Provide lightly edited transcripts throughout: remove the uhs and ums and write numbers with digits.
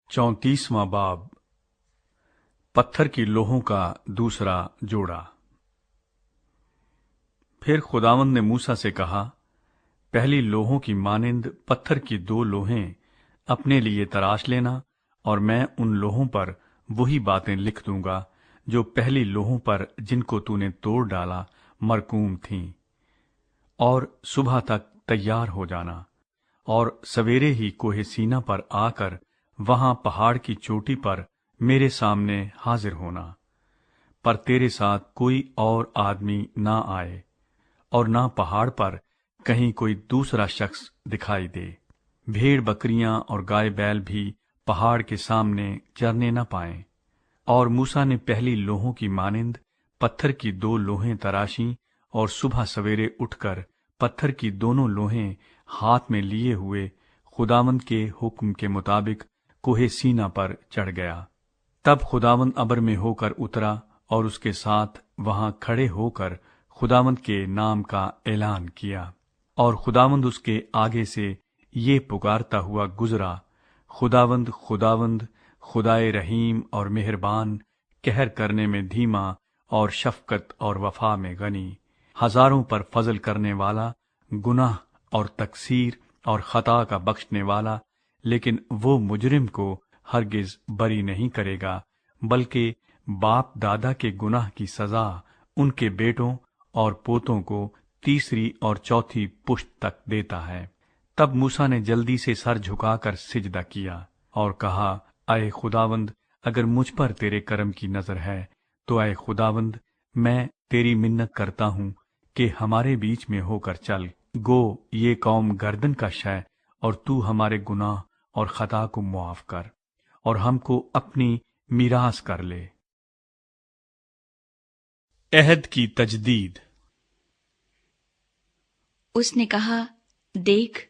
34वां बाब पत्थर की लोहों का दूसरा जोड़ा। फिर खुदावंद ने मूसा से कहा, पहली लोहों की मानिंद पत्थर की 2 लोहें अपने लिए तराश लेना, और मैं उन लोहों पर वही बातें लिख दूंगा जो पहली लोहों पर जिनको तूने तोड़ डाला मरकूम थीं। और सुबह तक तैयार हो जाना, और सवेरे ही कोहे सीना पर आकर वहां पहाड़ की चोटी पर मेरे सामने हाजिर होना। पर तेरे साथ कोई और आदमी ना आए, और ना पहाड़ पर कहीं कोई दूसरा शख्स दिखाई दे। भेड़ बकरियां और गाय बैल भी पहाड़ के सामने चरने न पाएं। और मूसा ने पहली लोहों की मानिंद पत्थर की 2 लोहें तराशी, और सुबह सवेरे उठकर पत्थर की दोनों लोहें हाथ में लिए हुए खुदावंद के हुक्म के मुताबिक कोहे सीना पर चढ़ गया। तब खुदावंद अबर में होकर उतरा, और उसके साथ वहां खड़े होकर खुदावंद के नाम का ऐलान किया। और खुदावंद उसके आगे से ये पुकारता हुआ गुजरा, खुदावंद खुदावंद, खुदाए रहीम और मेहरबान, कहर करने में धीमा और शफकत और वफा में गनी, हजारों पर फजल करने वाला, गुनाह और तकसीर और खता का बख्शने वाला, लेकिन वो मुजरिम को हरगिज बरी नहीं करेगा, बल्कि बाप दादा के गुनाह की सजा उनके बेटों और पोतों को 3री और 4थी पुश्त तक देता है। तब मूसा ने जल्दी से सर झुकाकर सिजदा किया और कहा, आए खुदावंद, अगर मुझ पर तेरे करम की नजर है तो आए खुदावंद, मैं तेरी मिन्नत करता हूं कि हमारे बीच में होकर चल। गो ये कौम गर्दन कश है, और तू हमारे गुनाह और खता को मुआफ कर, और हमको अपनी मीरास कर ले। अहद की तजदीद। उसने कहा, देख,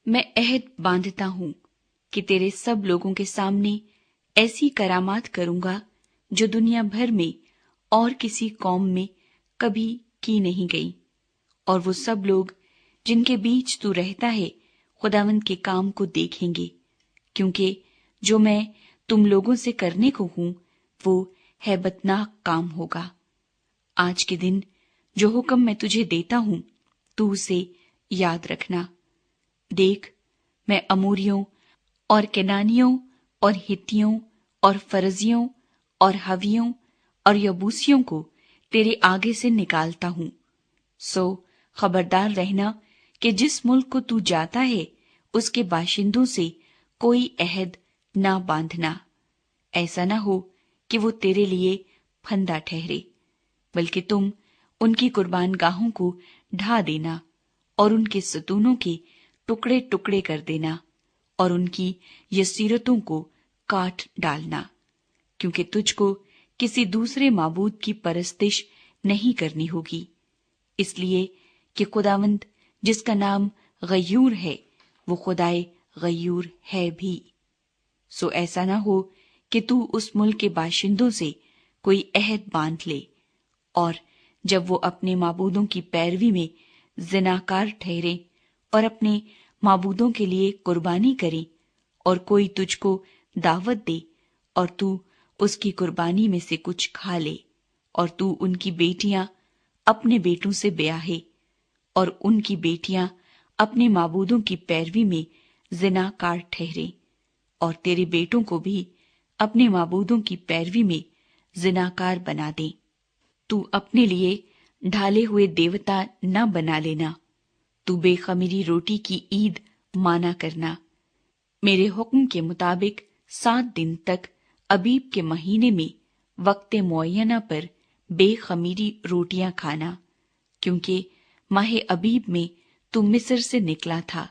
मैं अहद बांधता हूं कि तेरे सब लोगों के सामने ऐसी करामात करूंगा जो दुनिया भर में और किसी कौम में कभी की नहीं गई। और वो सब लोग जिनके बीच तू रहता है खुदावंद के काम को देखेंगे, क्योंकि जो मैं तुम लोगों से करने को हूं वो हैबतनाक काम होगा। आज के दिन जो हुक्म मैं तुझे देता हूं तू उसे याद रखना। देख, मैं अमोरियों और केनानियों और हित्तियों और फरजियों और हवियों और यबूसियों को तेरे आगे से निकालता हूं। सो खबरदार रहना कि जिस मुल्क को तू जाता है उसके बाशिंदों से कोई अहद ना बांधना। ऐसा ना हो कि वो तेरे लिए फंदा ठहरे, बल्कि तुम उनकी कुर्बान गाहों को ढा देना और उनके सतूनों के टुकड़े टुकड़े कर देना और उनकी यसीरतों को काट डालना, क्योंकि तुझको किसी दूसरे माबूद की परस्तिश नहीं करनी होगी, इसलिए कि खुदावंद जिसका नाम गयूर है वो खुदाए गयूर है भी। सो ऐसा ना हो कि तू उस मुल्क के बाशिंदों से कोई अहद बांध ले, और जब वो अपने माबूदों की पैरवी में जिनाकार ठहरे और अपने माबूदों के लिए कुर्बानी करे, और कोई तुझको दावत दे और तू उसकी कुर्बानी में से कुछ खा ले, और तू उनकी बेटियां अपने बेटों से ब्याहे, और उनकी बेटियां अपने माबूदों की पैरवी में जिनाकार ठहरे, और तेरे बेटों को भी अपने माबूदों की पैरवी में जिनाकार बना दे। तू अपने लिए ढाले हुए देवता न बना लेना। तू बेखमीरी रोटी की ईद माना करना। मेरे हुक्म के मुताबिक 7 दिन तक अबीब के महीने में वक्ते मुअय्यना पर बेखमीरी रोटियां खाना, क्योंकि माह अबीब में तू मिस्र से निकला था।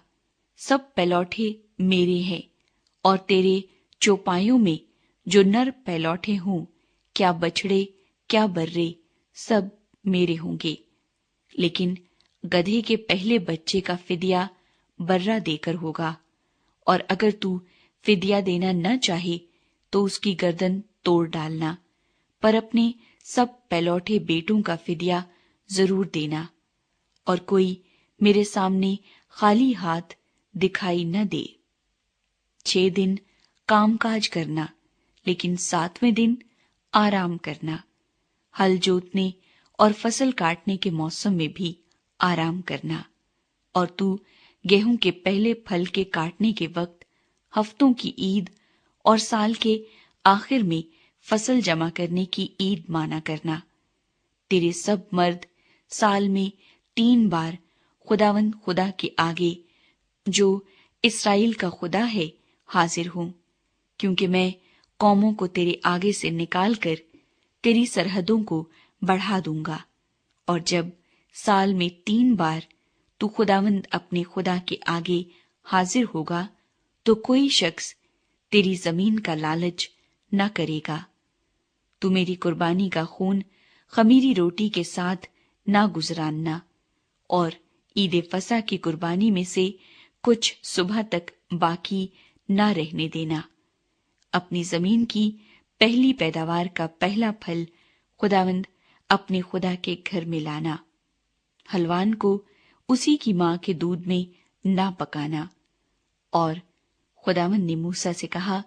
सब पैलौठे मेरे हैं, और तेरे चौपायों में जो नर पैलौठे हों, क्या बछड़े क्या बर्रे, सब मेरे होंगे। लेकिन गधे के पहले बच्चे का फिदिया बर्रा देकर होगा, और अगर तू फिदिया देना न चाहे तो उसकी गर्दन तोड़ डालना, पर अपने सब पैलौठे बेटों का फिदिया जरूर देना। और कोई मेरे सामने खाली हाथ दिखाई न दे। 6 दिन کام کاج کرنا، لیکن 7ویں دن آرام کرنا، ہل جوتنے اور فصل کاٹنے کے موسم میں بھی آرام کرنا، اور تو گیہوں کے پہلے پھل کے کاٹنے کے وقت، ہفتوں کی عید اور سال کے آخر میں فصل جمع کرنے کی عید مانا کرنا۔ تیرے سب مرد سال میں 3 بار خداوند خدا کے آگے، جو اسرائیل کا خدا ہے، حاضر ہوں، کیونکہ میں قوموں کو تیرے آگے سے نکال کر تیری سرحدوں کو بڑھا دوں گا۔ اور جب سال میں 3 بار تو خداوند اپنے خدا کے آگے حاضر ہوگا، تو کوئی شخص تیری زمین کا لالچ نہ کرے گا۔ تو میری قربانی کا خون خمیری روٹی کے ساتھ نہ گزراننا، اور عید فصح کی قربانی میں سے کچھ صبح تک باقی نہ رہنے دینا۔ اپنی زمین کی پہلی پیداوار کا پہلا پھل خداوند اپنے خدا کے گھر میں لانا۔ حلوان کو اسی کی ماں کے دودھ میں نہ پکانا۔ اور خداوند نے موسیٰ سے کہا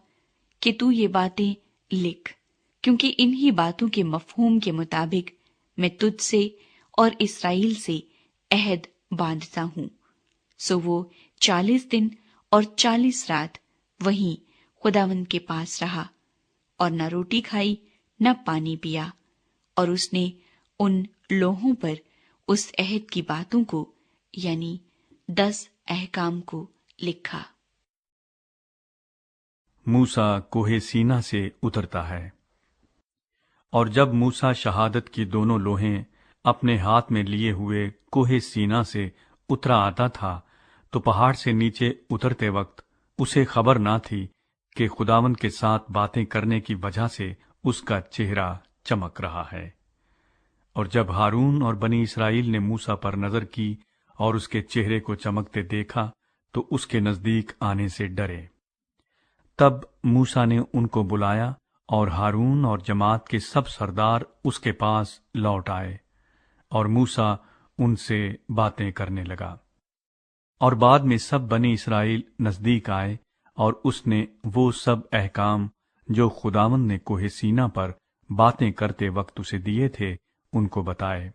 کہ تو یہ باتیں لکھ، کیونکہ انہی باتوں کے مفہوم کے مطابق میں تجھ سے اور اسرائیل سے عہد باندھتا ہوں۔ سو وہ 40 دن اور 40 رات وہیں خداوند کے پاس رہا، اور نہ روٹی کھائی نہ پانی پیا، اور اس نے ان لوحوں پر اس عہد کی باتوں کو، یعنی 10 احکام کو لکھا۔ موسیٰ کوہ سینا سے اترتا ہے۔ اور جب موسیٰ شہادت کی دونوں لوحیں اپنے ہاتھ میں لیے ہوئے کوہ سینا سے اترا آتا تھا، تو پہاڑ سے نیچے اترتے وقت اسے خبر نہ تھی کہ خداوند کے ساتھ باتیں کرنے کی وجہ سے اس کا چہرہ چمک رہا ہے۔ اور جب ہارون اور بنی اسرائیل نے موسیٰ پر نظر کی اور اس کے چہرے کو چمکتے دیکھا، تو اس کے نزدیک آنے سے ڈرے۔ تب موسیٰ نے ان کو بلایا، اور ہارون اور جماعت کے سب سردار اس کے پاس لوٹ آئے، اور موسیٰ ان سے باتیں کرنے لگا۔ اور بعد میں سب بنی اسرائیل نزدیک آئے، اور اس نے وہ سب احکام جو خداوند نے کوہ سینا پر باتیں کرتے وقت اسے دیے تھے ان کو بتائے۔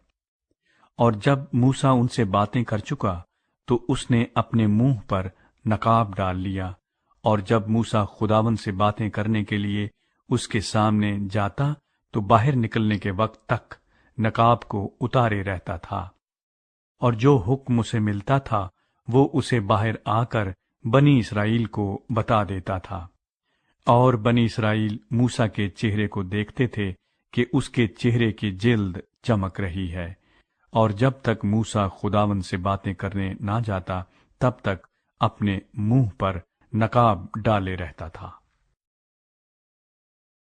اور جب موسیٰ ان سے باتیں کر چکا، تو اس نے اپنے منہ پر نقاب ڈال لیا، اور جب موسیٰ خداوند سے باتیں کرنے کے لیے اس کے سامنے جاتا، تو باہر نکلنے کے وقت تک نقاب کو اتارے رہتا تھا۔ اور جو حکم اسے ملتا تھا وہ اسے باہر آ کر بنی اسرائیل کو بتا دیتا تھا۔ اور بنی اسرائیل موسیٰ کے چہرے کو دیکھتے تھے کہ اس کے چہرے کی جلد چمک رہی ہے، اور جب تک موسیٰ خداوند سے باتیں کرنے نہ جاتا، تب تک اپنے منہ پر نقاب ڈالے رہتا تھا۔